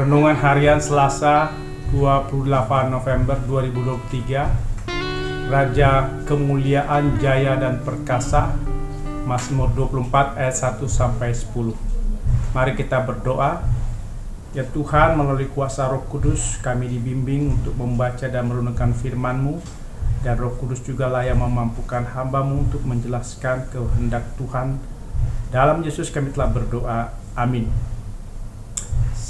Renungan Harian Selasa 28 November 2023. Raja Kemuliaan, Jaya dan Perkasa. Mazmur 24 ayat 1-10. Mari kita berdoa. Ya Tuhan, melalui kuasa Roh Kudus kami dibimbing untuk membaca dan merenungkan firman-Mu, dan Roh Kudus jugalah yang memampukan hamba-Mu untuk menjelaskan kehendak Tuhan. Dalam Yesus kami telah berdoa. Amin.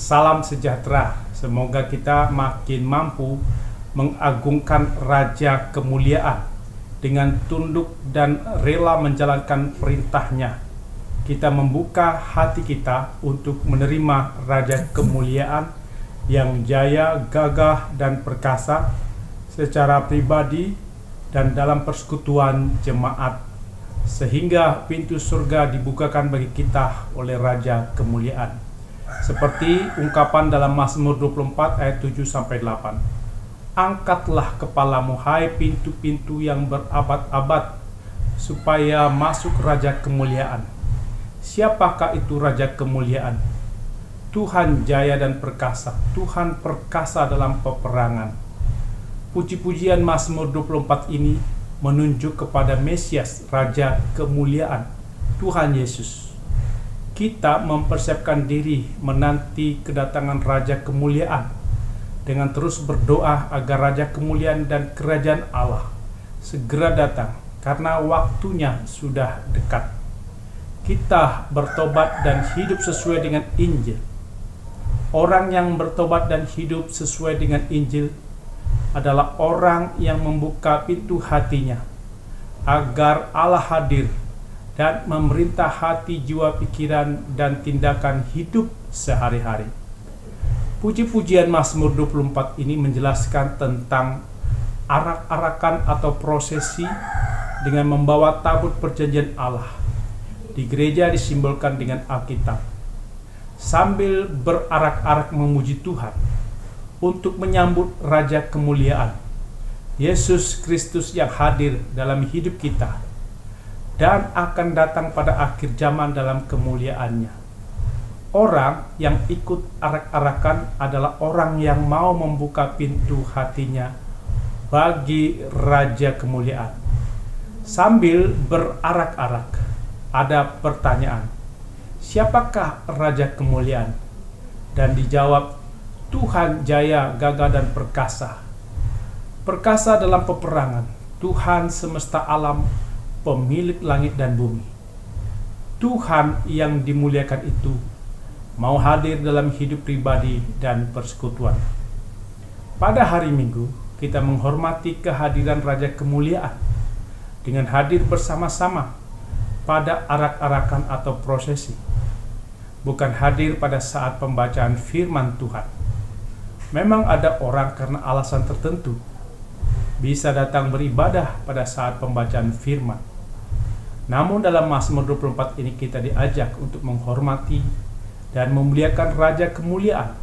Salam sejahtera. Semoga kita makin mampu mengagungkan Raja Kemuliaan dengan tunduk dan rela menjalankan perintah-Nya. Kita membuka hati kita untuk menerima Raja Kemuliaan yang jaya, gagah, dan perkasa secara pribadi dan dalam persekutuan jemaat, sehingga pintu surga dibukakan bagi kita oleh Raja Kemuliaan. Seperti ungkapan dalam Mazmur 24 ayat 7-8. Angkatlah kepalamu, hai pintu-pintu yang berabad-abad, supaya masuk Raja Kemuliaan. Siapakah itu Raja Kemuliaan? Tuhan jaya dan perkasa, Tuhan perkasa dalam peperangan. Puji-pujian Mazmur 24 ini menunjuk kepada Mesias, Raja Kemuliaan, Tuhan Yesus. Kita mempersiapkan diri menanti kedatangan Raja Kemuliaan dengan terus berdoa agar Raja Kemuliaan dan Kerajaan Allah segera datang, karena waktunya sudah dekat. Kita bertobat dan hidup sesuai dengan Injil. Orang yang bertobat dan hidup sesuai dengan Injil adalah orang yang membuka pintu hatinya agar Allah hadir dan memerintah hati, jiwa, pikiran, dan tindakan hidup sehari-hari. Puji-pujian Mazmur 24 ini menjelaskan tentang arak-arakan atau prosesi dengan membawa tabut perjanjian Allah. Di gereja disimbolkan dengan Alkitab. Sambil berarak-arak memuji Tuhan untuk menyambut Raja Kemuliaan, Yesus Kristus yang hadir dalam hidup kita dan akan datang pada akhir zaman dalam kemuliaannya. Orang yang ikut arak-arakan adalah orang yang mau membuka pintu hatinya bagi Raja Kemuliaan. Sambil berarak-arak, ada pertanyaan, siapakah Raja Kemuliaan? Dan dijawab, Tuhan jaya, gagah, dan perkasa. Perkasa dalam peperangan, Tuhan semesta alam, pemilik langit dan bumi. Tuhan yang dimuliakan itu mau hadir dalam hidup pribadi dan persekutuan. Pada hari Minggu, kita menghormati kehadiran Raja Kemuliaan dengan hadir bersama-sama pada arak-arakan atau prosesi, bukan hadir pada saat pembacaan firman Tuhan. Memang ada orang karena alasan tertentu bisa datang beribadah pada saat pembacaan firman. Namun dalam Mazmur 24 ini kita diajak untuk menghormati dan memuliakan Raja Kemuliaan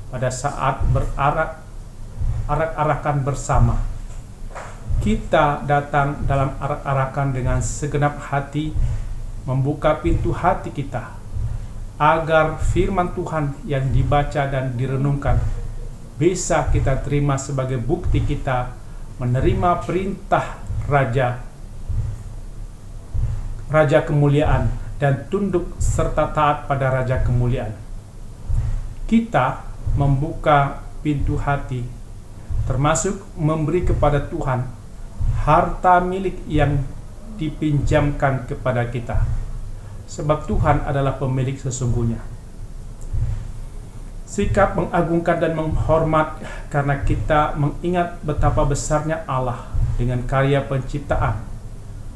pada saat berarak-arakan bersama. Kita datang dalam arak-arakan dengan segenap hati, membuka pintu hati kita agar firman Tuhan yang dibaca dan direnungkan bisa kita terima sebagai bukti kita menerima perintah Raja Kemuliaan dan tunduk serta taat pada Raja Kemuliaan. Kita membuka pintu hati, termasuk memberi kepada Tuhan harta milik yang dipinjamkan kepada kita, sebab Tuhan adalah pemilik sesungguhnya. Sikap mengagungkan dan menghormat karena kita mengingat betapa besarnya Allah dengan karya penciptaan,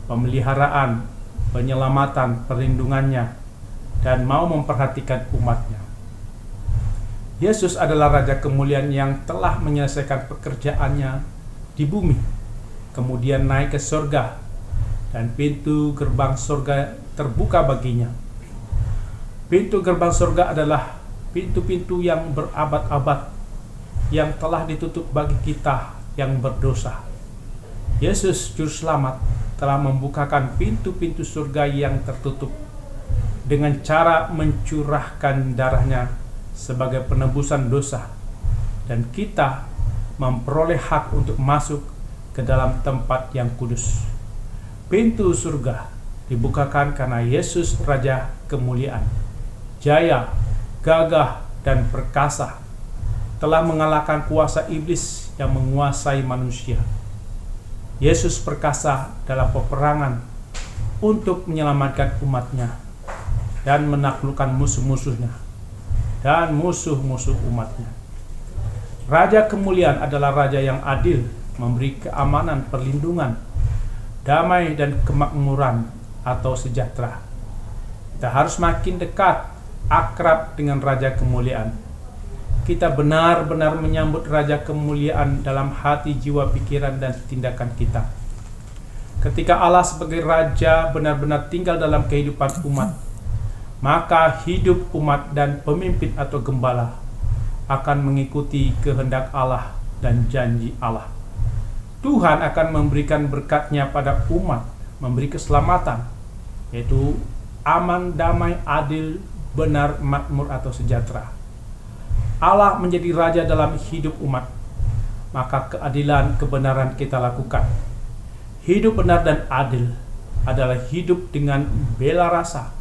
pemeliharaan, penyelamatan, perlindungannya, dan mau memperhatikan umatnya. Yesus adalah Raja Kemuliaan yang telah menyelesaikan pekerjaannya di bumi, kemudian naik ke surga, dan pintu gerbang surga terbuka baginya. Pintu gerbang surga adalah pintu-pintu yang berabad-abad yang telah ditutup bagi kita yang berdosa. Yesus Juru Selamat telah membukakan pintu-pintu surga yang tertutup dengan cara mencurahkan darahnya sebagai penebusan dosa, dan kita memperoleh hak untuk masuk ke dalam tempat yang kudus. Pintu surga dibukakan karena Yesus Raja kemuliaan, jaya, gagah, dan perkasa, telah mengalahkan kuasa iblis yang menguasai manusia. Yesus perkasa dalam peperangan untuk menyelamatkan umatnya dan menaklukkan musuh-musuhnya dan musuh-musuh umatnya. Raja kemuliaan adalah raja yang adil, memberi keamanan, perlindungan, damai, dan kemakmuran atau sejahtera. Kita harus makin dekat, akrab dengan Raja kemuliaan. Kita benar-benar menyambut Raja kemuliaan dalam hati, jiwa, pikiran, dan tindakan kita. Ketika Allah sebagai Raja benar-benar tinggal dalam kehidupan umat, maka hidup umat dan pemimpin atau gembala akan mengikuti kehendak Allah dan janji Allah. Tuhan akan memberikan berkat-Nya pada umat, memberi keselamatan, yaitu aman, damai, adil, benar, makmur, atau sejahtera. Allah menjadi Raja dalam hidup umat, maka keadilan, kebenaran kita lakukan. Hidup benar dan adil adalah hidup dengan bela rasa,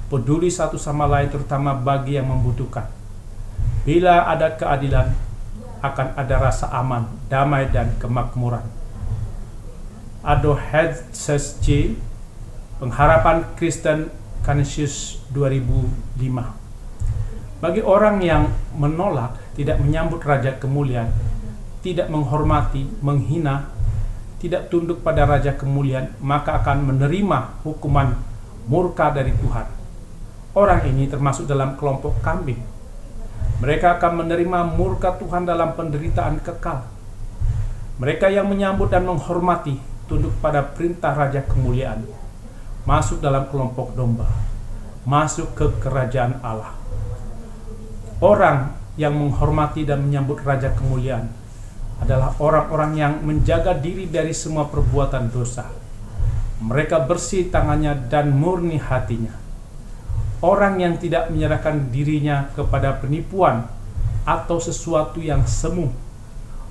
peduli satu sama lain, terutama bagi yang membutuhkan. Bila ada keadilan, akan ada rasa aman, damai, dan kemakmuran. Ado HC, Pengharapan Kristen, Kanisius 2005. Bagi orang yang menolak, tidak menyambut Raja kemuliaan, tidak menghormati, menghina, tidak tunduk pada Raja kemuliaan, maka akan menerima hukuman murka dari Tuhan. Orang ini termasuk dalam kelompok kambing. Mereka akan menerima murka Tuhan dalam penderitaan kekal. Mereka yang menyambut dan menghormati, tunduk pada perintah Raja kemuliaan, masuk dalam kelompok domba, masuk ke kerajaan Allah. Orang yang menghormati dan menyambut Raja kemuliaan adalah orang-orang yang menjaga diri dari semua perbuatan dosa. Mereka bersih tangannya dan murni hatinya. Orang yang tidak menyerahkan dirinya kepada penipuan atau sesuatu yang semu.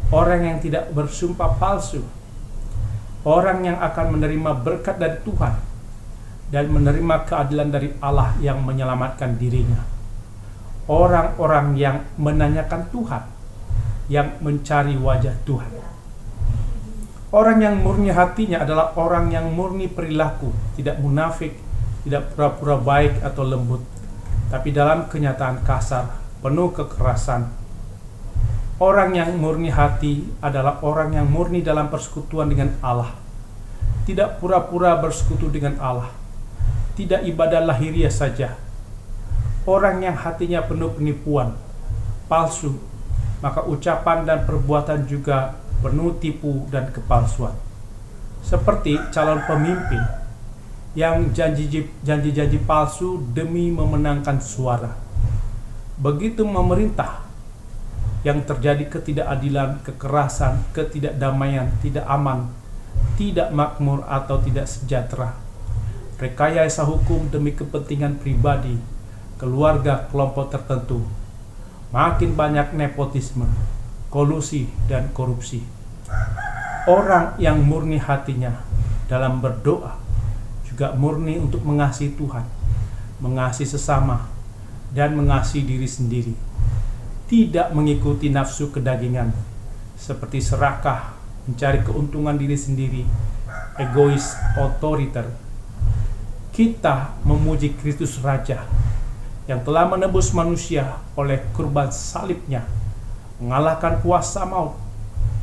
Orang yang tidak bersumpah palsu. Orang yang akan menerima berkat dari Tuhan dan menerima keadilan dari Allah yang menyelamatkan dirinya. Orang-orang yang menanyakan Tuhan, yang mencari wajah Tuhan. Orang yang murni hatinya adalah orang yang murni perilaku, tidak munafik, tidak pura-pura baik atau lembut, tapi dalam kenyataan kasar, penuh kekerasan. Orang yang murni hati adalah orang yang murni dalam persekutuan dengan Allah, tidak pura-pura bersekutu dengan Allah, tidak ibadah lahiriah saja. Orang yang hatinya penuh penipuan, palsu, maka ucapan dan perbuatan juga penuh tipu dan kepalsuan. Seperti calon pemimpin yang janji-janji palsu demi memenangkan suara. Begitu memerintah, yang terjadi ketidakadilan, kekerasan, ketidakdamaian, tidak aman, tidak makmur, atau tidak sejahtera. Rekayasa hukum demi kepentingan pribadi, keluarga, kelompok tertentu. Makin banyak nepotisme, kolusi, dan korupsi. Orang yang murni hatinya dalam berdoa juga murni untuk mengasihi Tuhan, mengasihi sesama, dan mengasihi diri sendiri. Tidak mengikuti nafsu kedagingan seperti serakah, mencari keuntungan diri sendiri, egois, otoriter. Kita memuji Kristus Raja yang telah menebus manusia oleh kurban salibnya, mengalahkan kuasa maut,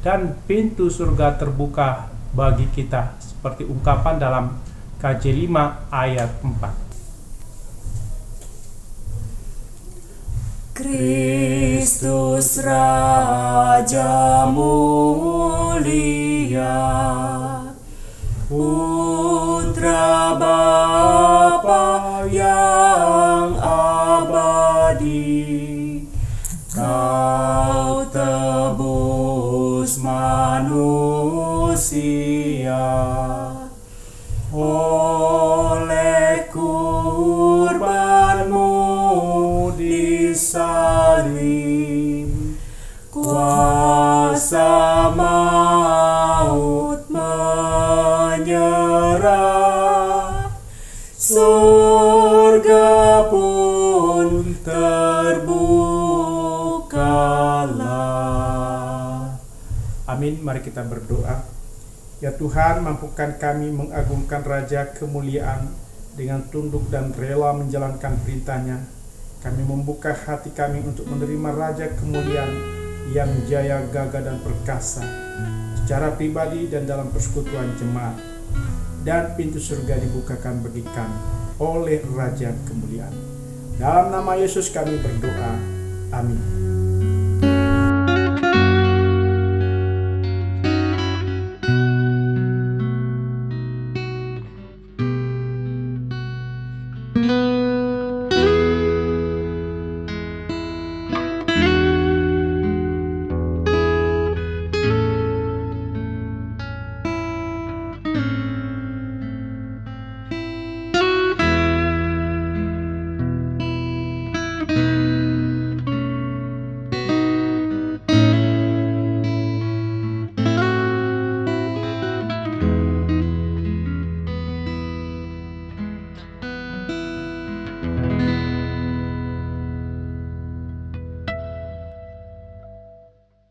dan pintu surga terbuka bagi kita, seperti ungkapan dalam KJ 5 ayat 4. Kristus Raja mulia, Putra Bapa yang abadi, Kau tebus manusia oleh kurban-Mu di salib. menyerah, surga pun terbukalah. Amin. Mari kita berdoa. Ya Tuhan, mampukan kami mengagungkan Raja kemuliaan dengan tunduk dan rela menjalankan perintah-Nya. Kami membuka hati kami untuk menerima Raja kemuliaan yang jaya, gagah, dan perkasa secara pribadi dan dalam persekutuan jemaat. Dan pintu surga dibukakan bagi kami oleh Raja kemuliaan. Dalam nama Yesus kami berdoa. Amin.